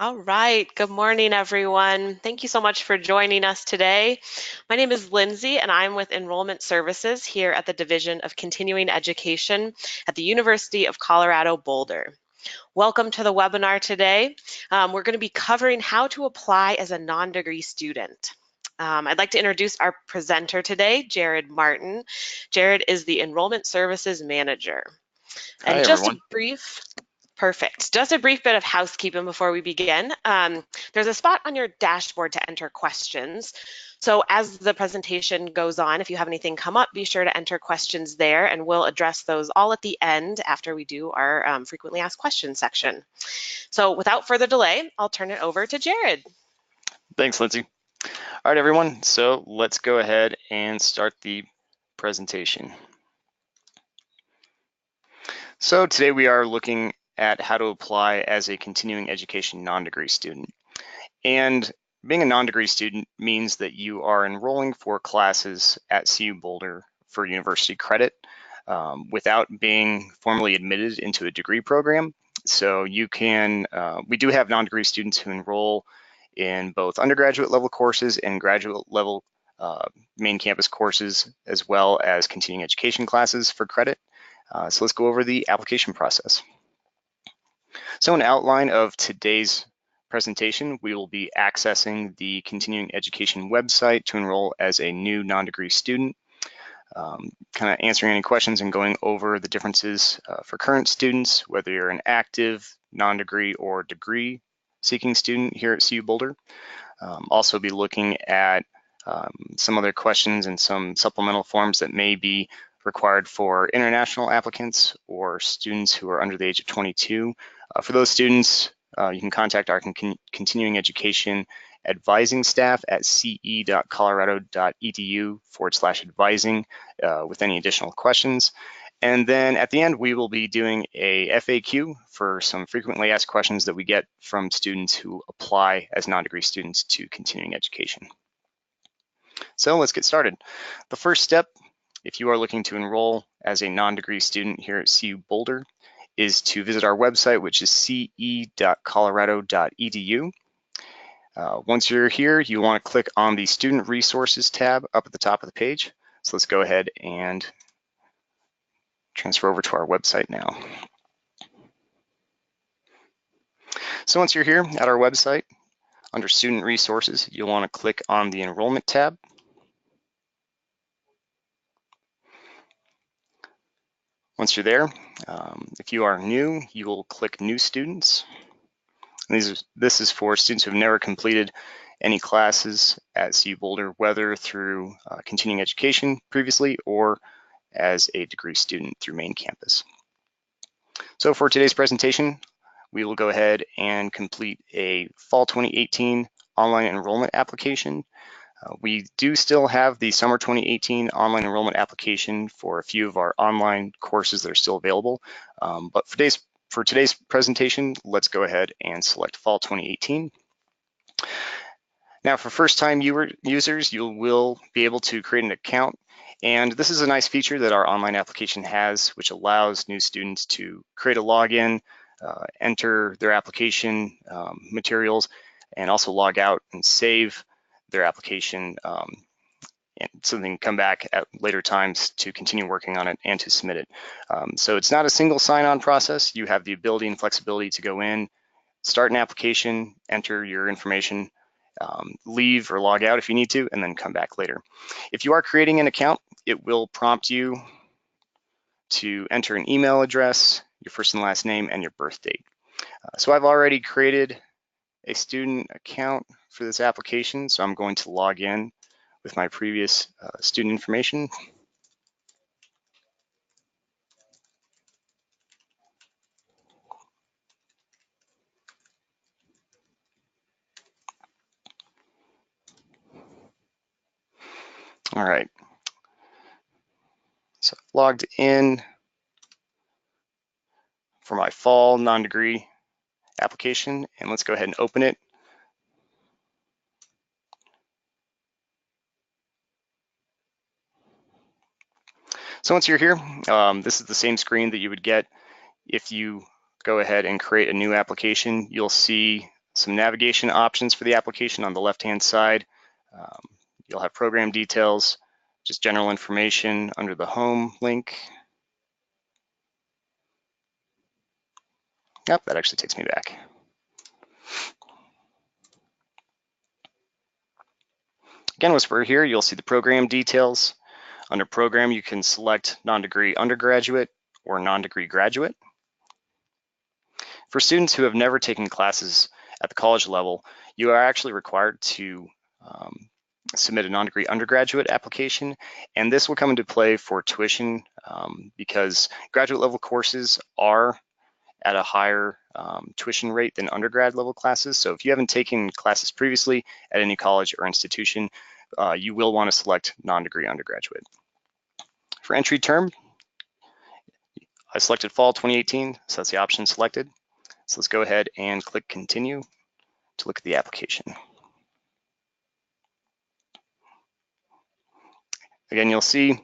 All right. Good morning, everyone. Thank you so much for joining us today. My name is Lindsay, and I'm with Enrollment Services here at the Division of Continuing Education at the University of Colorado Boulder. Welcome to the webinar today. We're going to be covering how to apply as a non-degree student. I'd like to introduce our presenter today, Jared Martin. Jared is the Enrollment Services Manager. Hi, And just a everyone. brief Perfect. Just a brief bit of housekeeping before we begin. There's a spot on your dashboard to enter questions. So as the presentation goes on, if you have anything come up, be sure to enter questions there and we'll address those all at the end after we do our frequently asked questions section. So without further delay, I'll turn it over to Jared. Thanks, Lindsay. All right, everyone. So let's go ahead and start the presentation. So today we are looking at how to apply as a continuing education non-degree student. And being a non-degree student means that you are enrolling for classes at CU Boulder for university credit without being formally admitted into a degree program. So you can, we do have non-degree students who enroll in both undergraduate level courses and graduate level main campus courses, as well as continuing education classes for credit. So let's go over the application process. So an outline of today's presentation, we will be accessing the continuing education website to enroll as a new non-degree student, kind of answering any questions and going over the differences for current students, whether you're an active, non-degree, or degree seeking student here at CU Boulder. Also be looking at some other questions and some supplemental forms that may be required for international applicants or students who are under the age of 22. For those students, you can contact our continuing education advising staff at ce.colorado.edu/advising with any additional questions. And then at the end, we will be doing a FAQ for some frequently asked questions that we get from students who apply as non-degree students to continuing education. So let's get started. The first step, if you are looking to enroll as a non-degree student here at CU Boulder, is to visit our website, which is ce.colorado.edu. Once you're here, you want to click on the Student Resources tab up at the top of the page. So let's go ahead and transfer over to our website now. So once you're here at our website, under Student Resources, you'll want to click on the Enrollment tab. Once you're there, if you are new, you will click New Students. This is for students who have never completed any classes at CU Boulder, whether through continuing education previously or as a degree student through main campus. So for today's presentation, we will go ahead and complete a fall 2018 online enrollment application. We do still have the summer 2018 online enrollment application for a few of our online courses that are still available. But for today's presentation, let's go ahead and select fall 2018. Now for first-time users, you will be able to create an account. And this is a nice feature that our online application has, which allows new students to create a login, enter their application materials, and also log out and save their application and so they can come back at later times to continue working on it and to submit it. So it's not a single sign-on process. You have the ability and flexibility to go in, start an application, enter your information, leave or log out if you need to, and then come back later. If you are creating an account, it will prompt you to enter an email address, your first and last name, and your birth date. So I've already created a student account for this application, so I'm going to log in with my previous student information. All right, so I've logged in for my fall non-degree application, and let's go ahead and open it. So once you're here, this is the same screen that you would get if you go ahead and create a new application. You'll see some navigation options for the application on the left-hand side. You'll have program details, just general information under the home link. Yep, that actually takes me back. Again, once we're here, you'll see the program details. Under program, you can select non-degree undergraduate or non-degree graduate. For students who have never taken classes at the college level, you are actually required to submit a non-degree undergraduate application, and this will come into play for tuition because graduate level courses are at a higher tuition rate than undergrad level classes. So if you haven't taken classes previously at any college or institution, you will want to select non-degree undergraduate. For entry term, I selected fall 2018, so that's the option selected. So let's go ahead and click continue to look at the application. Again, you'll see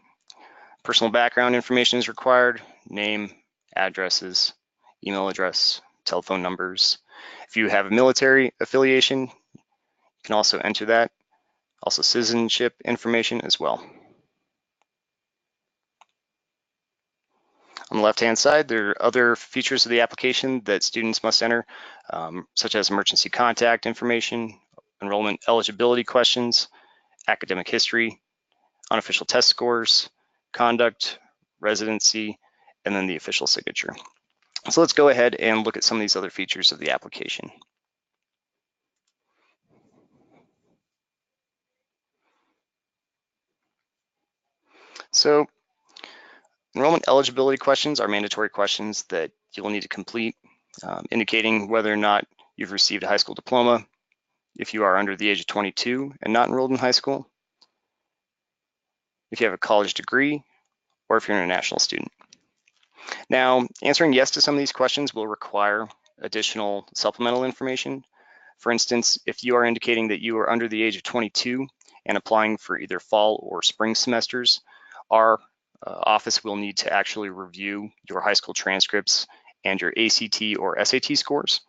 personal background information is required, name, addresses, email address, telephone numbers. If you have a military affiliation, you can also enter that. Also citizenship information as well. On the left-hand side, there are other features of the application that students must enter, such as emergency contact information, enrollment eligibility questions, academic history, unofficial test scores, conduct, residency, and then the official signature. So let's go ahead and look at some of these other features of the application. So enrollment eligibility questions are mandatory questions that you'll need to complete, indicating whether or not you've received a high school diploma, if you are under the age of 22 and not enrolled in high school, if you have a college degree, or if you're an international student. Now, answering yes to some of these questions will require additional supplemental information. For instance, if you are indicating that you are under the age of 22 and applying for either fall or spring semesters, our office will need to actually review your high school transcripts and your ACT or SAT scores.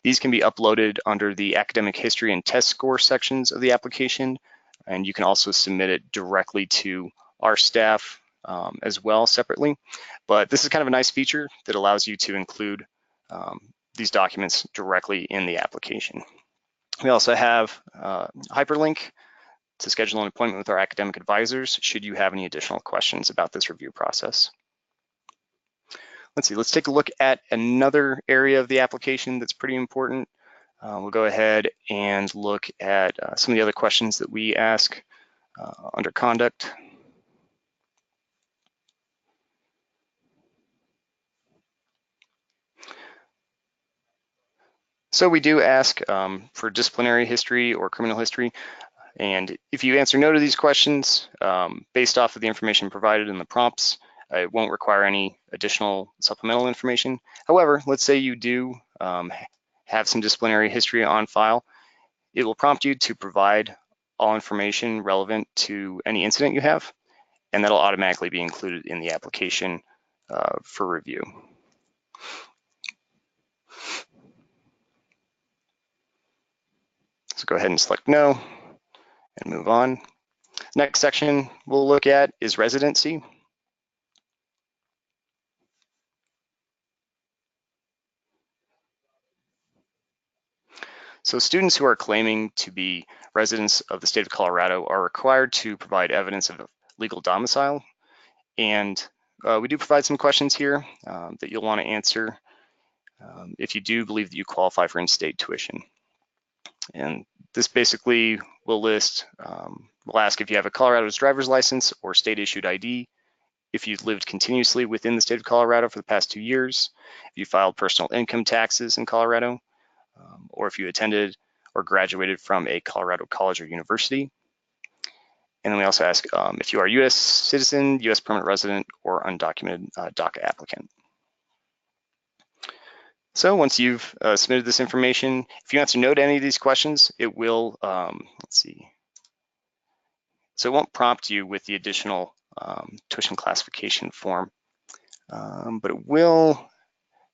These can be uploaded under the academic history and test score sections of the application, and you can also submit it directly to our staff as well separately. But this is kind of a nice feature that allows you to include these documents directly in the application. We also have a hyperlink to schedule an appointment with our academic advisors should you have any additional questions about this review process. Let's take a look at another area of the application that's pretty important. We'll go ahead and look at some of the other questions that we ask under conduct. So we do ask for disciplinary history or criminal history. And if you answer no to these questions, based off of the information provided in the prompts, it won't require any additional supplemental information. However, let's say you do have some disciplinary history on file. It will prompt you to provide all information relevant to any incident you have, and that'll automatically be included in the application for review. So go ahead and select no and move on. Next section we'll look at is residency. So students who are claiming to be residents of the state of Colorado are required to provide evidence of legal domicile. And we do provide some questions here that you'll want to answer if you do believe that you qualify for in-state tuition. And this basically will list, we'll ask if you have a Colorado's driver's license or state issued ID, if you've lived continuously within the state of Colorado for the past 2 years, if you filed personal income taxes in Colorado, or if you attended or graduated from a Colorado college or university. And then we also ask if you are a U.S. citizen, U.S. permanent resident, or undocumented DACA applicant. So once you've submitted this information, if you answer no to any of these questions, it will, let's see. So it won't prompt you with the additional tuition classification form, but it will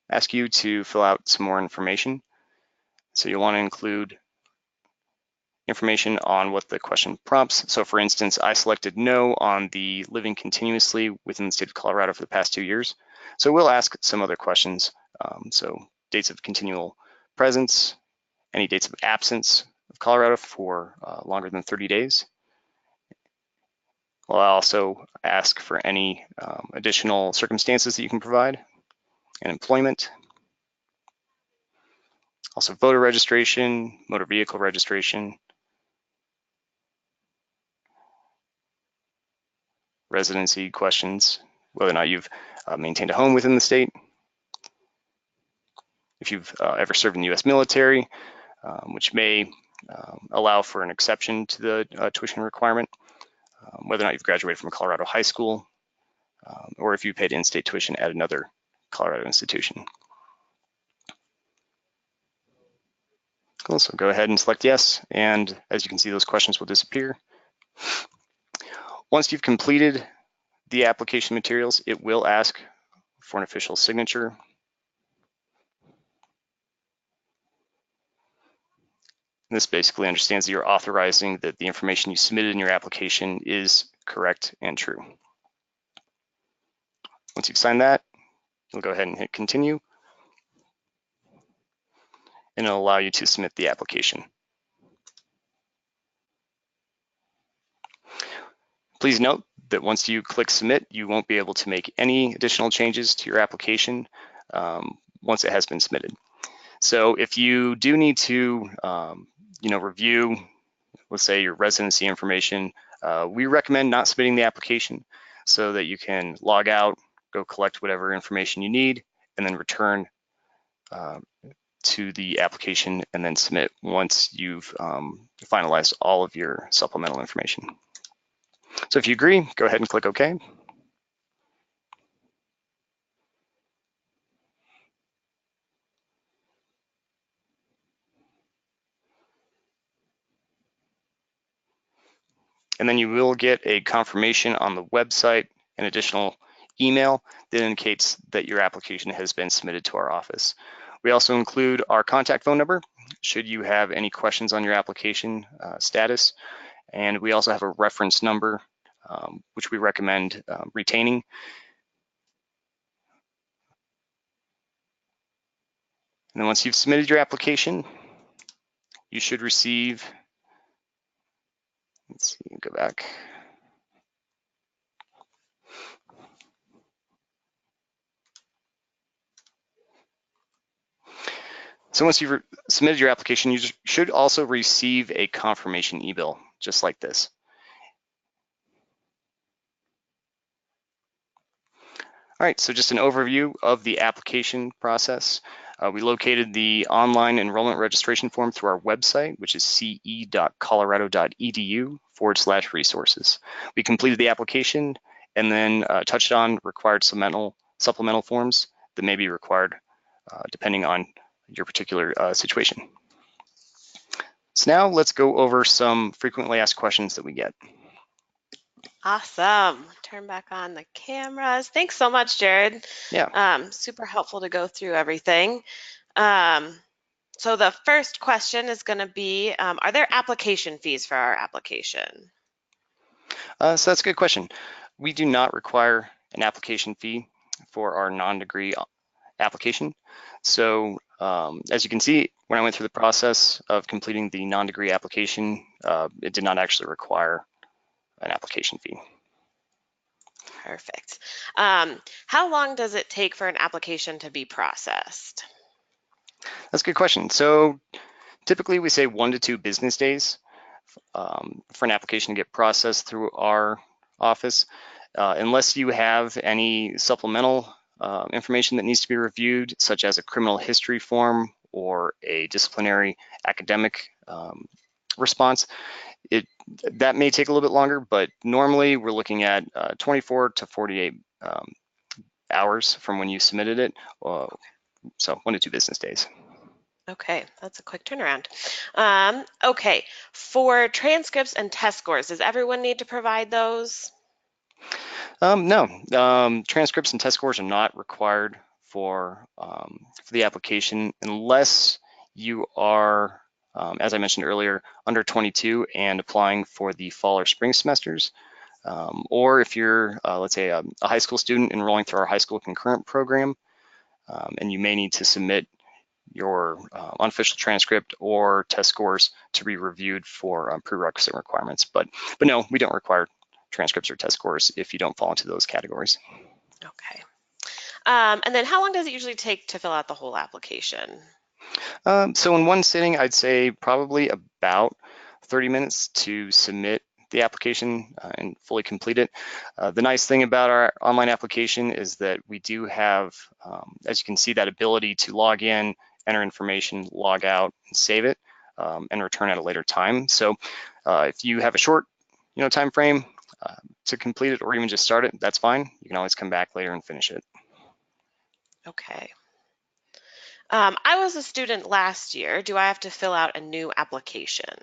ask you to fill out some more information. So you'll want to include information on what the question prompts. So for instance, I selected no on the living continuously within the state of Colorado for the past 2 years. So we'll ask some other questions. So dates of continual presence, any dates of absence of Colorado for longer than 30 days. We'll also ask for any additional circumstances that you can provide, and employment. Also voter registration, motor vehicle registration, residency questions, whether or not you've maintained a home within the state, if you've ever served in the U.S. military, which may allow for an exception to the tuition requirement, whether or not you've graduated from a Colorado high school, or if you paid in-state tuition at another Colorado institution. Cool, so go ahead and select yes, and as you can see, those questions will disappear. Once you've completed the application materials, it will ask for an official signature. This basically understands that you're authorizing that the information you submitted in your application is correct and true. Once you've signed that, you'll go ahead and hit continue, and it'll allow you to submit the application. Please note that once you click submit, you won't be able to make any additional changes to your application once it has been submitted. So if you do need to review, let's say, your residency information, we recommend not submitting the application so that you can log out, go collect whatever information you need, and then return to the application and then submit once you've finalized all of your supplemental information. So if you agree, go ahead and click OK. And then you will get a confirmation on the website, an additional email that indicates that your application has been submitted to our office. We also include our contact phone number should you have any questions on your application status. And we also have a reference number, which we recommend retaining. And then once you've submitted your application, you should receive, let's see, go back. So once you've submitted your application, you should also receive a confirmation e-bill, just like this. All right, so just an overview of the application process. We located the online enrollment registration form through our website, which is ce.colorado.edu/resources. We completed the application and then touched on required supplemental forms that may be required depending on your particular situation. So now let's go over some frequently asked questions that we get. Awesome. Turn back on the cameras. Thanks so much, Jared. Yeah. Super helpful to go through everything. So the first question is going to be, are there application fees for our application? So that's a good question. We do not require an application fee for our non-degree application. So as you can see, when I went through the process of completing the non-degree application, it did not actually require an application fee. Perfect. How long does it take for an application to be processed? That's a good question. So typically we say 1 to 2 business days for an application to get processed through our office. Unless you have any supplemental information that needs to be reviewed, such as a criminal history form or a disciplinary academic response, that may take a little bit longer, but normally we're looking at 24 to 48 hours from when you submitted it, so 1 to 2 business days. Okay, that's a quick turnaround. Okay, for transcripts and test scores, does everyone need to provide those? No, transcripts and test scores are not required for the application unless you are, as I mentioned earlier, under 22 and applying for the fall or spring semesters. Or if you're, let's say, a high school student enrolling through our high school concurrent program, and you may need to submit your unofficial transcript or test scores to be reviewed for prerequisite requirements. But no, we don't require transcripts or test scores if you don't fall into those categories. Okay. And then how long does it usually take to fill out the whole application? So in one sitting, I'd say probably about 30 minutes to submit the application and fully complete it. The nice thing about our online application is that we do have, as you can see, that ability to log in, enter information, log out, and save it, and return at a later time. So if you have a short, time frame to complete it or even just start it, that's fine. You can always come back later and finish it. Okay. I was a student last year. Do I have to fill out a new application?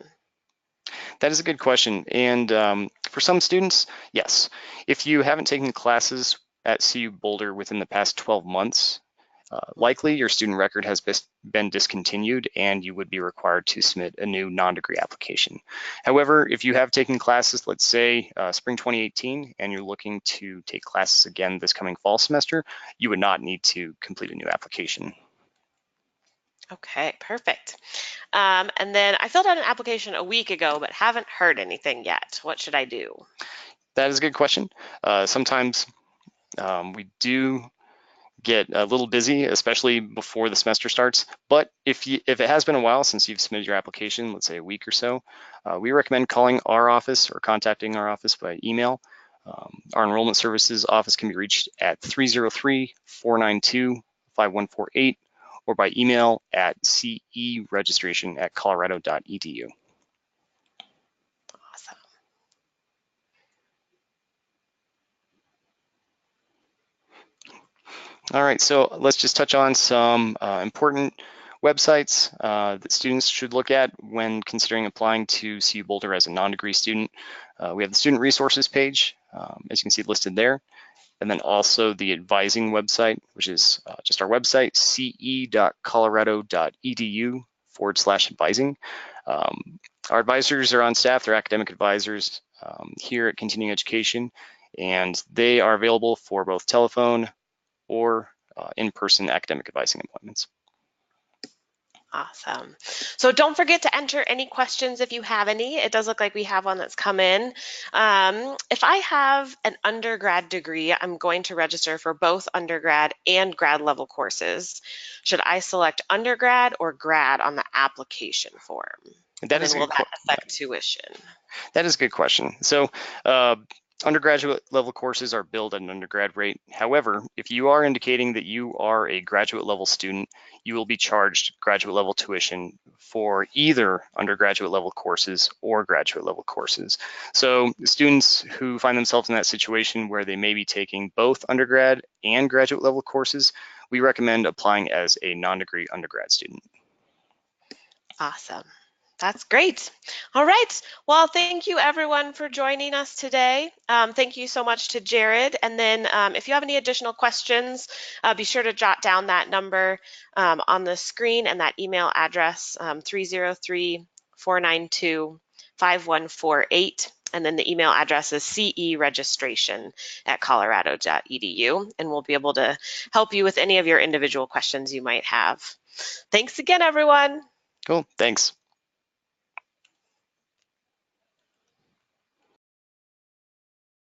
That is a good question. And for some students, yes. If you haven't taken classes at CU Boulder within the past 12 months, likely your student record has been discontinued and you would be required to submit a new non-degree application. However, if you have taken classes, let's say spring 2018, and you're looking to take classes again this coming fall semester, you would not need to complete a new application. Okay, perfect. And then I filled out an application a week ago, but haven't heard anything yet. What should I do? That is a good question. Sometimes we do get a little busy, especially before the semester starts. But if it has been a while since you've submitted your application, let's say a week or so, we recommend calling our office or contacting our office by email. Our enrollment services office can be reached at 303-492-5148 or by email at ceregistration@colorado.edu. Awesome. All right, so let's just touch on some important websites that students should look at when considering applying to CU Boulder as a non-degree student. We have the student resources page, as you can see listed there, and then also the advising website, which is just our website, ce.colorado.edu/advising. Our advisors are on staff, they're academic advisors here at Continuing Education, and they are available for both telephone or in-person academic advising appointments. Awesome. So don't forget to enter any questions if you have any. It does look like we have one that's come in. If I have an undergrad degree, I'm going to register for both undergrad and grad level courses. Should I select undergrad or grad on the application form? That And is then a will good that affect tuition? That is a good question. So undergraduate level courses are billed at an undergrad rate. However, if you are indicating that you are a graduate level student, you will be charged graduate level tuition for either undergraduate level courses or graduate level courses. So students who find themselves in that situation where they may be taking both undergrad and graduate level courses, we recommend applying as a non-degree undergrad student. Awesome. That's great. All right. Well, thank you everyone for joining us today. Thank you so much to Jared. And then if you have any additional questions, be sure to jot down that number on the screen and that email address, 303-492-5148. And then the email address is ceregistration@colorado.edu. And we'll be able to help you with any of your individual questions you might have. Thanks again, everyone. Cool, thanks.